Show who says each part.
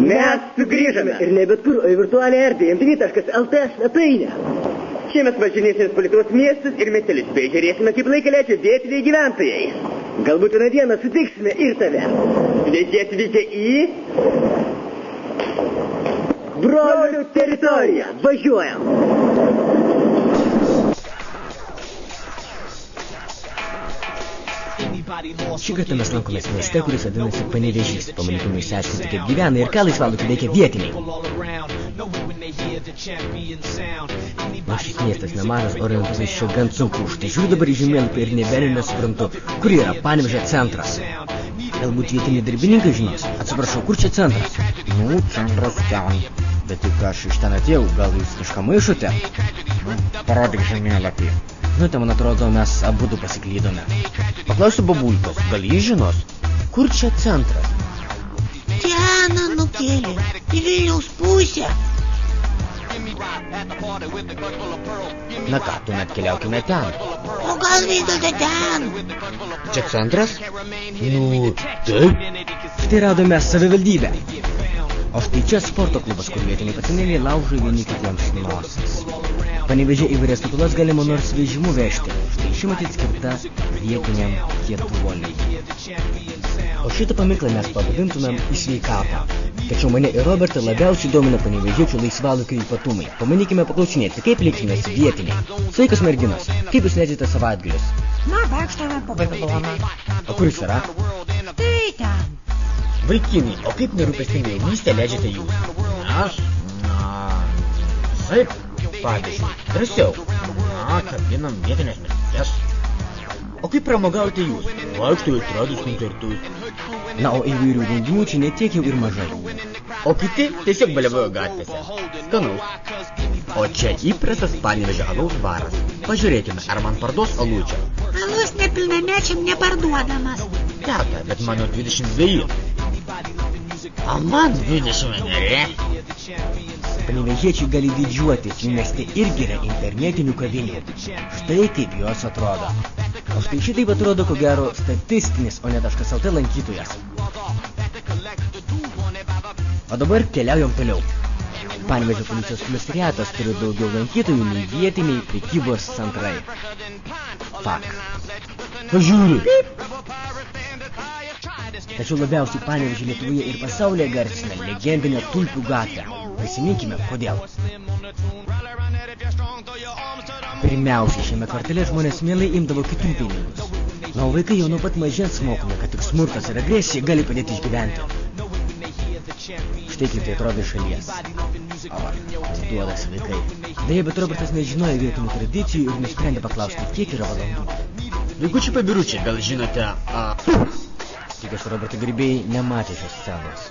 Speaker 1: Mes sugrįžame. Ir ne bet kur, o į virtualią erdvę, mtv.lt svetainę. Čia mes važinėsime po Lietuvos miestus ir miestelius, bei žiūrėsime, kaip laiką leidžia vietiniai gyventojai. Galbūt vieną dieną sutiksime ir tave. Sveiki atvykę į Brolių teritoriją. Važiuojam.
Speaker 2: Šį kartą mes lankomės mieste, kuris vadinasi Panevėžys. Pamandykime išsiaiškinti, kaip gyvena ir ką laisvalaikiu veikia vietiniai. Na, šis miestas nemažas, orientuotis čia gan sunku. Štai žiūriu dabar į žemėlapį ir nė velnio nesuprantu, kur yra Panevėžio centras. Galbūt vietiniai darbininkai žinos. Atsiprašau, kur čia centras?
Speaker 3: Nu, centras ten. Bet juk aš iš ten atėjau, gal jūs kažką maišote? Parodyk žemėlapį.
Speaker 2: Žinote, man atrodo, mes abudu pasiklydome.
Speaker 3: Paklausiu babulkos, gal jis žinos? Kur čia centras?
Speaker 4: Ten, anūkėlė, į Vilniaus pusę.
Speaker 3: Na ką, tuomet keliaukime ten.
Speaker 4: O gal vis dėlto ten?
Speaker 3: Čia centras? Nu, taip.
Speaker 2: Štai radome savivaldybę. O štai čia sporto klubas, kur vietiniai patinėliai laužo vieni kitiems nosis. Panevėžė įvairias titulas galima nors vežimu vežti. Štai ši matyt skirta vietiniam kietuoliai. O šitą paminklą mes pavadintumėm į sveikatą. Tačiau mane ir Robertą labiausiai domina panevėžiečių laisvalaikio ypatumai. Pamanykime paklausinėti, kaip liksmės vietiniai. Sveikas merginos, kaip jūs leidžiate savaitgalius?
Speaker 4: Na, vaikštame po Babiloną.
Speaker 2: O kur jis yra?
Speaker 4: Tai ten.
Speaker 3: Vaikinai, o kaip nerūpestingai jaunystę leidžiate jūs? Aš? Taip, pavyzdžiui, drąsiau. Kabinam vietinės mirties. O kaip pramogauti jūs? Vaikštau atradus koncertus.
Speaker 2: Na, o įvairių renginių čia netiek jau ir mažai.
Speaker 3: O kiti tiesiog baliavojo gatvėse. Skanaus. O čia įprastas Panevėžio alaus baras. Pažiūrėkime, ar man parduos alučio.
Speaker 4: Alus nepilnamečiam neparduodamas.
Speaker 3: Teta, bet mano 22. O man 21.
Speaker 2: Panevėžiečiai gali didžiuotis, jų mieste irgi yra internetinių kavinių. Štai kaip jos atrodo. O štai šitaip atrodo, ko gero, statistinis, o ne .lt lankytojas. O dabar keliaujam toliau. Panevėžio policijos komisariatas turi daugiau lankytojų nei vietiniai prekybos centrai. Fak.
Speaker 3: Pažiūrė.
Speaker 2: Tačiau labiausiai Panevėžį Lietuvoje ir pasaulyje garsina legendinę Tulpių gatvę. Prisiminkime, kodėl. Pirmiausiai, šiame kvartale žmonės mielai imdavo kitų pinigus. Na, o vaikai jau nuo pat mažens mokome, kad tik smurtas ir agresija gali padėti išgyventi. Štai kaip tai atrodo iš šalies. O, atiduodas vaikai. Beje, bet Robertas nežinojo vietinių tradicijų ir nusprendė paklausti, kiek yra valandų.
Speaker 3: Vaikučiai pabiručiai, gal žinote,
Speaker 2: Tikiuosi, Roberto gerbėjai nematė šios scenos.